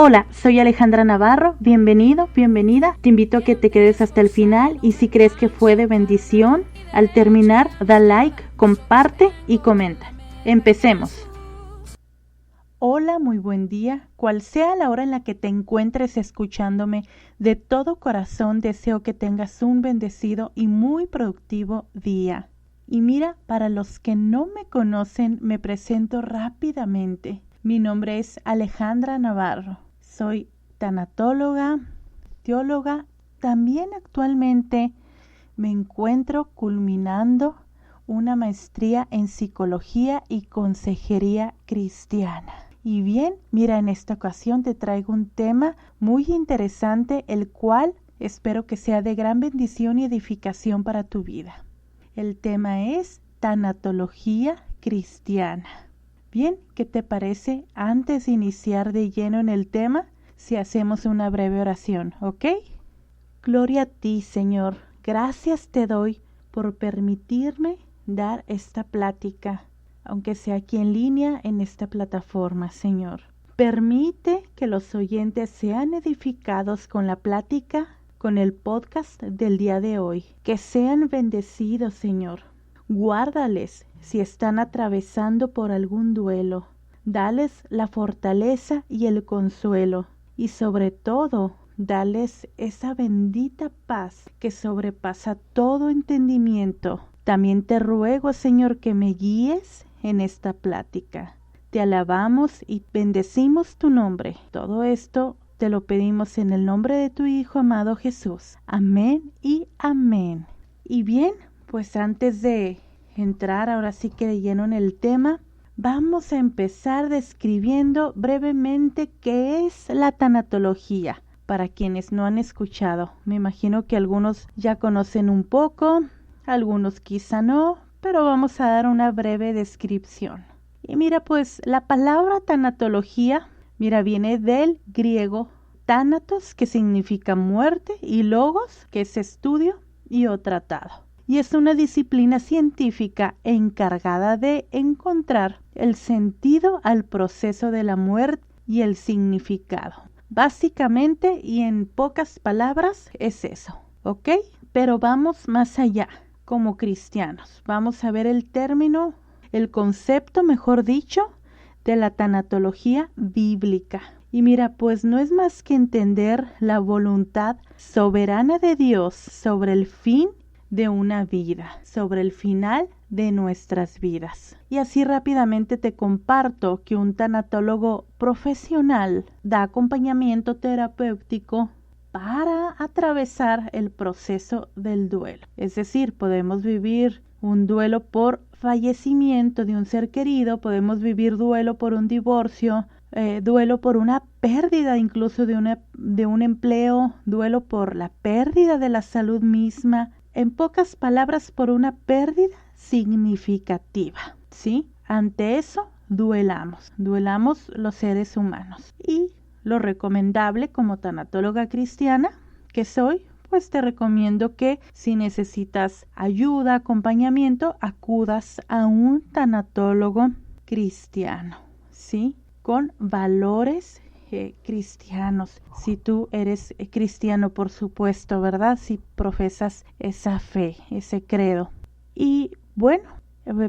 Hola, soy Alejandra Navarro, bienvenido, bienvenida. Te invito a que te quedes hasta el final y si crees que fue de bendición, al terminar da like, comparte y comenta. Empecemos. Hola, muy buen día. Cual sea la hora en la que te encuentres escuchándome, de todo corazón deseo que tengas un bendecido y muy productivo día. Y mira, para los que no me conocen, me presento rápidamente. Mi nombre es Alejandra Navarro. Soy tanatóloga, teóloga. También actualmente me encuentro culminando una maestría en psicología y consejería cristiana. Y bien, mira, en esta ocasión te traigo un tema muy interesante, el cual espero que sea de gran bendición y edificación para tu vida. El tema es tanatología cristiana. Bien, ¿qué te parece antes de iniciar de lleno en el tema? Si hacemos una breve oración, ¿ok? Gloria a ti, Señor. Gracias te doy por permitirme dar esta plática, aunque sea aquí en línea en esta plataforma, Señor. Permite que los oyentes sean edificados con la plática, con el podcast del día de hoy. Que sean bendecidos, Señor. Guárdales si están atravesando por algún duelo. Dales la fortaleza y el consuelo. Y sobre todo, dales esa bendita paz que sobrepasa todo entendimiento. También te ruego, Señor, que me guíes en esta plática. Te alabamos y bendecimos tu nombre. Todo esto te lo pedimos en el nombre de tu Hijo amado Jesús. Amén y amén. Y bien, pues antes de entrar ahora sí que de lleno en el tema, vamos a empezar describiendo brevemente qué es la tanatología. Para quienes no han escuchado, me imagino que algunos ya conocen un poco, algunos quizá no, pero vamos a dar una breve descripción. Y mira, pues la palabra tanatología, viene del griego thanatos, que significa muerte, y logos, que es estudio y o tratado. Y es una disciplina científica encargada de encontrar el sentido al proceso de la muerte y el significado. Básicamente y en pocas palabras es eso, ¿ok? Pero vamos más allá como cristianos. Vamos a ver el término, el concepto, mejor dicho, de la tanatología bíblica. Y mira, pues no es más que entender la voluntad soberana de Dios sobre el fin de una vida, sobre el final de nuestras vidas. Y así rápidamente te comparto que un tanatólogo profesional da acompañamiento terapéutico para atravesar el proceso del duelo. Es decir, podemos vivir un duelo por fallecimiento de un ser querido, podemos vivir duelo por un divorcio, duelo por una pérdida incluso de un empleo, duelo por la pérdida de la salud misma. En pocas palabras, por una pérdida significativa, ¿sí? Ante eso, duelamos los seres humanos. Y lo recomendable como tanatóloga cristiana que soy, pues te recomiendo que si necesitas ayuda, acompañamiento, acudas a un tanatólogo cristiano, ¿sí? Con valores cristianos. Si tú eres cristiano, por supuesto, ¿verdad? Si profesas esa fe, ese credo. Y bueno,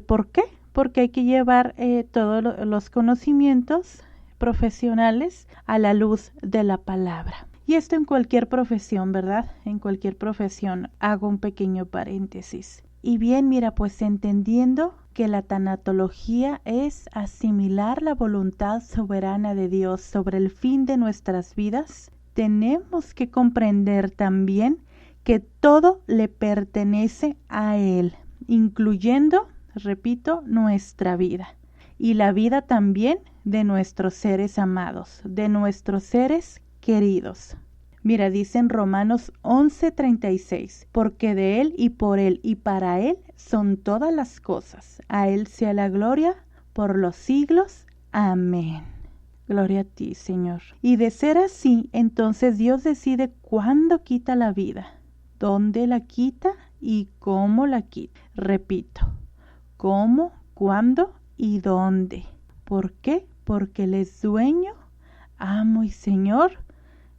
¿por qué? Porque hay que llevar todos los conocimientos profesionales a la luz de la palabra. Y esto en cualquier profesión, ¿verdad? En cualquier profesión. Hago un pequeño paréntesis. Y bien, mira, pues entendiendo que la tanatología es asimilar la voluntad soberana de Dios sobre el fin de nuestras vidas, tenemos que comprender también que todo le pertenece a Él, incluyendo, repito, nuestra vida y la vida también de nuestros seres amados, de nuestros seres queridos. Mira, dice en Romanos 11:36, porque de Él y por Él y para Él son todas las cosas. A Él sea la gloria por los siglos. Amén. Gloria a ti, Señor. Y de ser así, entonces Dios decide cuándo quita la vida, dónde la quita y cómo la quita. Repito, cómo, cuándo y dónde. ¿Por qué? Porque Él es dueño amo y Señor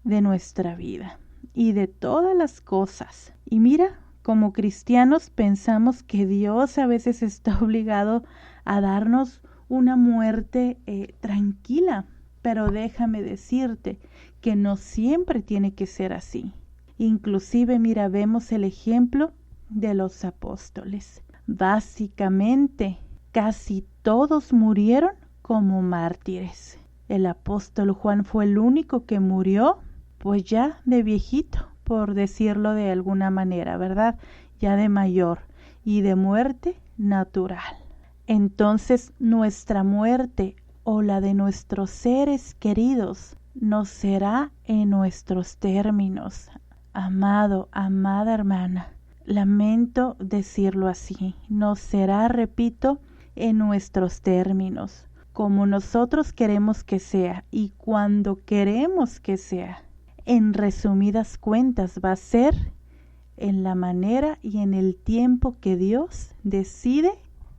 de nuestra vida y de todas las cosas. Y mira, como cristianos pensamos que Dios a veces está obligado a darnos una muerte tranquila, pero déjame decirte que no siempre tiene que ser así. Inclusive, mira, vemos el ejemplo de los apóstoles. Básicamente, casi todos murieron como mártires. El apóstol Juan fue el único que murió, pues ya de viejito, por decirlo de alguna manera, ¿verdad? Ya de mayor y de muerte natural. Entonces, nuestra muerte o la de nuestros seres queridos no será en nuestros términos. Amado, amada hermana, lamento decirlo así, no será, repito, en nuestros términos, como nosotros queremos que sea y cuando queremos que sea. En resumidas cuentas, va a ser en la manera y en el tiempo que Dios decide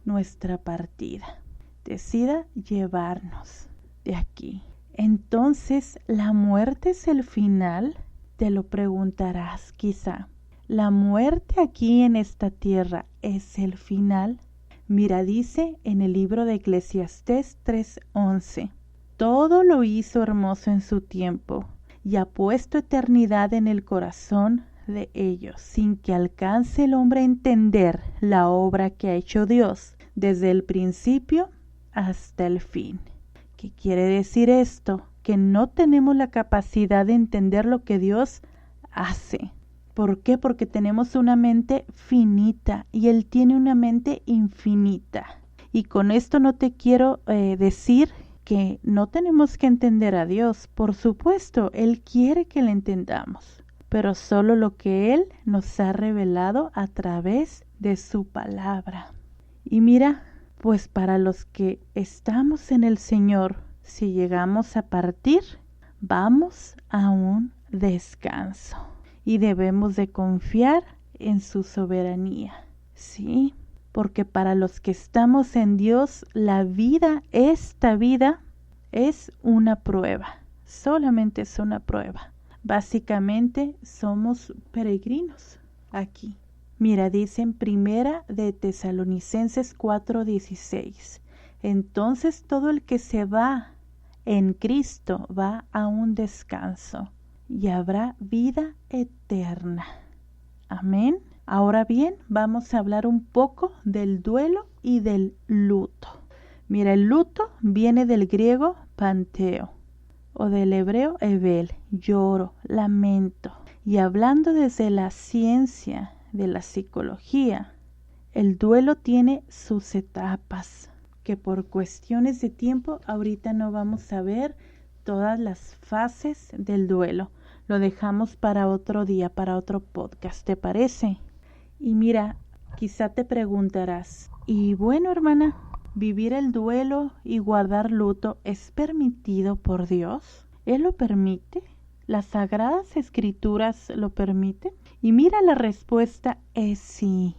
nuestra partida, decida llevarnos de aquí. Entonces, ¿la muerte es el final? Te lo preguntarás quizá. ¿La muerte aquí en esta tierra es el final? Mira, dice en el libro de Eclesiastés 3:11, todo lo hizo hermoso en su tiempo y ha puesto eternidad en el corazón de ellos, sin que alcance el hombre a entender la obra que ha hecho Dios desde el principio hasta el fin. ¿Qué quiere decir esto? Que no tenemos la capacidad de entender lo que Dios hace. ¿Por qué? Porque tenemos una mente finita y Él tiene una mente infinita. Y con esto no te quiero decir que no tenemos que entender a Dios. Por supuesto, Él quiere que le entendamos, pero solo lo que Él nos ha revelado a través de su palabra. Y mira, pues para los que estamos en el Señor, si llegamos a partir, vamos a un descanso y debemos de confiar en su soberanía, ¿sí? Porque para los que estamos en Dios, la vida, esta vida, es una prueba, solamente es una prueba. Básicamente somos peregrinos aquí. Mira, dice en Primera de Tesalonicenses 4:16, entonces todo el que se va en Cristo va a un descanso y habrá vida eterna. Amén. Ahora bien, vamos a hablar un poco del duelo y del luto. Mira, el luto viene del griego panteo o del hebreo evel, lloro, lamento. Y hablando desde la ciencia de la psicología, el duelo tiene sus etapas, que por cuestiones de tiempo ahorita no vamos a ver todas las fases del duelo. Lo dejamos para otro día, para otro podcast, ¿te parece? Y mira, quizá te preguntarás, y bueno, hermana, ¿vivir el duelo y guardar luto es permitido por Dios? ¿Él lo permite? ¿Las Sagradas Escrituras lo permiten? Y mira, la respuesta es sí.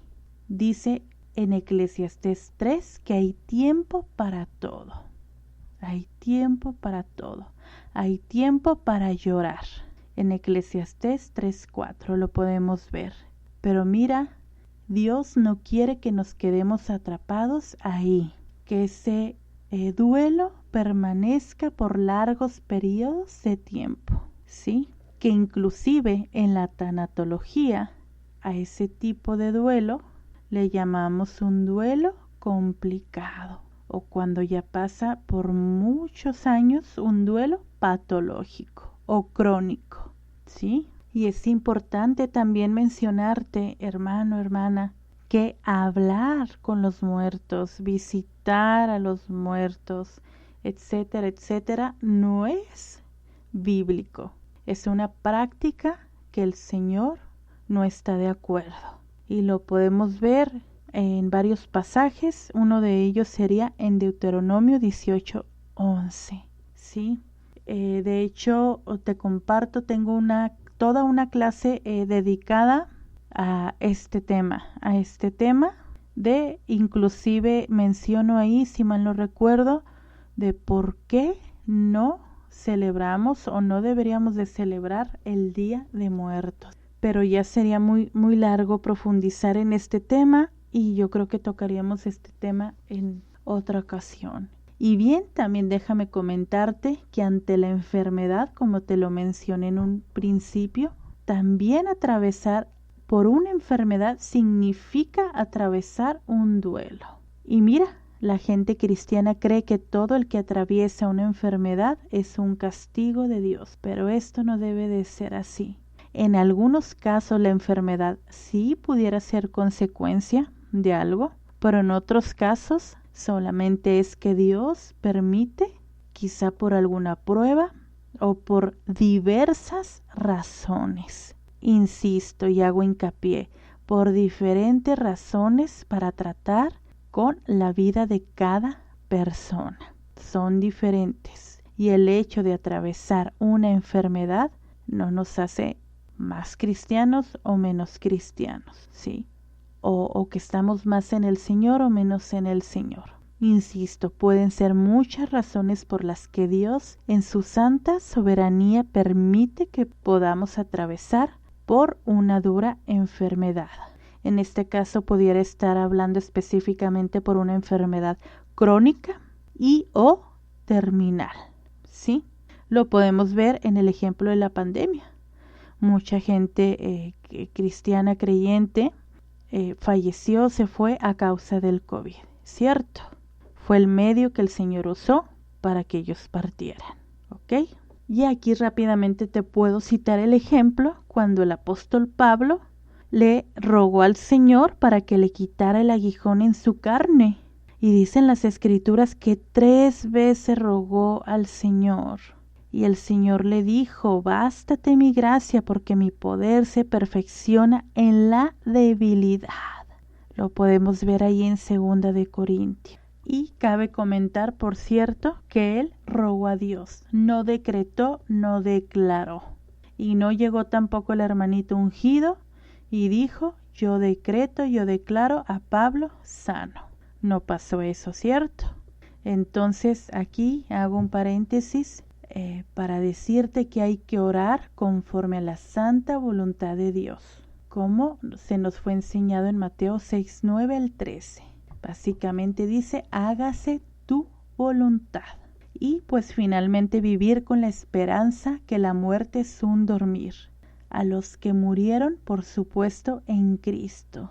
Dice en Eclesiastés 3 que hay tiempo para todo. Hay tiempo para todo. Hay tiempo para llorar. En Eclesiastés 3:4 lo podemos ver. Pero mira, Dios no quiere que nos quedemos atrapados ahí. Que ese duelo permanezca por largos periodos de tiempo. ¿Sí? Que inclusive en la tanatología a ese tipo de duelo le llamamos un duelo complicado o cuando ya pasa por muchos años un duelo patológico o crónico, ¿sí? Y es importante también mencionarte, hermano, hermana, que hablar con los muertos, visitar a los muertos, etcétera, etcétera, no es bíblico. Es una práctica que el Señor no está de acuerdo. Y lo podemos ver en varios pasajes. Uno de ellos sería en Deuteronomio 18:11. ¿Sí? De hecho, te comparto, tengo toda una clase dedicada a este tema. De inclusive menciono ahí, si mal no recuerdo, de por qué no celebramos o no deberíamos de celebrar el Día de Muertos. Pero ya sería muy largo profundizar en este tema y yo creo que tocaríamos este tema en otra ocasión. Y bien, también déjame comentarte que ante la enfermedad, como te lo mencioné en un principio, también atravesar por una enfermedad significa atravesar un duelo. Y mira, la gente cristiana cree que todo el que atraviesa una enfermedad es un castigo de Dios, pero esto no debe de ser así. En algunos casos la enfermedad sí pudiera ser consecuencia de algo, pero en otros casos solamente es que Dios permite, quizá por alguna prueba o por diversas razones. Insisto y hago hincapié, por diferentes razones para tratar con la vida de cada persona. Son diferentes y el hecho de atravesar una enfermedad no nos hace más cristianos o menos cristianos, ¿sí? O que estamos más en el Señor o menos en el Señor. Insisto, pueden ser muchas razones por las que Dios en su santa soberanía permite que podamos atravesar por una dura enfermedad. En este caso pudiera estar hablando específicamente por una enfermedad crónica y o terminal, ¿sí? Lo podemos ver en el ejemplo de la pandemia. Mucha gente cristiana creyente falleció, se fue a causa del COVID, ¿cierto? Fue el medio que el Señor usó para que ellos partieran, ¿ok? Y aquí rápidamente te puedo citar el ejemplo cuando el apóstol Pablo le rogó al Señor para que le quitara el aguijón en su carne. Y dicen las Escrituras que 3 veces rogó al Señor. Y el Señor le dijo, bástate mi gracia porque mi poder se perfecciona en la debilidad. Lo podemos ver ahí en 2 de Corintios. Y cabe comentar, por cierto, que él rogó a Dios, no decretó, no declaró. Y no llegó tampoco el hermanito ungido y dijo, yo decreto, yo declaro a Pablo sano. No pasó eso, ¿cierto? Entonces aquí hago un paréntesis para decirte que hay que orar conforme a la santa voluntad de Dios, como se nos fue enseñado en Mateo 6:9 al 13. Básicamente dice, hágase tu voluntad. Y pues finalmente vivir con la esperanza que la muerte es un dormir. A los que murieron, por supuesto, en Cristo.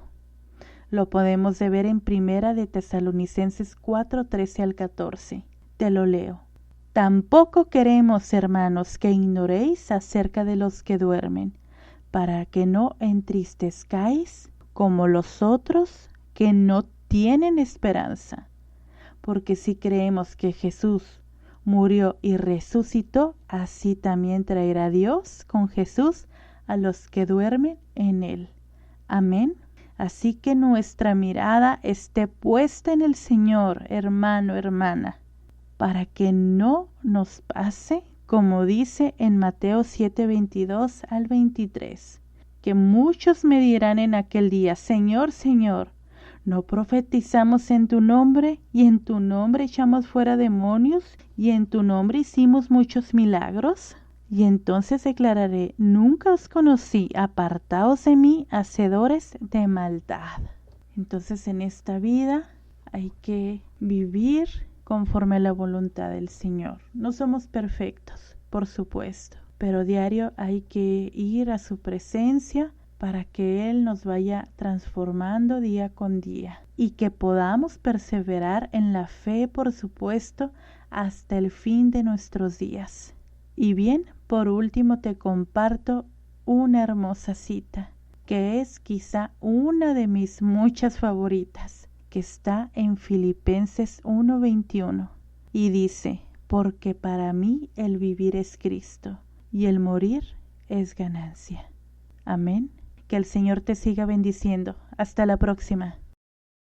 Lo podemos ver en 1 de Tesalonicenses 4:13 al 14. Te lo leo. Tampoco queremos, hermanos, que ignoréis acerca de los que duermen, para que no entristezcáis como los otros que no tienen esperanza. Porque si creemos que Jesús murió y resucitó, así también traerá Dios con Jesús a los que duermen en él. Amén. Así que nuestra mirada esté puesta en el Señor, hermano, hermana, para que no nos pase como dice en Mateo 7:22 al 23, que muchos me dirán en aquel día, Señor, Señor, ¿no profetizamos en tu nombre y en tu nombre echamos fuera demonios y en tu nombre hicimos muchos milagros? Y entonces declararé, nunca os conocí, apartaos de mí, hacedores de maldad. Entonces en esta vida hay que vivir conforme a la voluntad del Señor. No somos perfectos, por supuesto, pero diario hay que ir a su presencia para que Él nos vaya transformando día con día y que podamos perseverar en la fe, por supuesto, hasta el fin de nuestros días. Y bien, por último te comparto una hermosa cita, que es quizá una de mis muchas favoritas, que está en Filipenses 1:21 y dice, porque para mí el vivir es Cristo y el morir es ganancia. Amén. Que el Señor te siga bendiciendo. Hasta la próxima.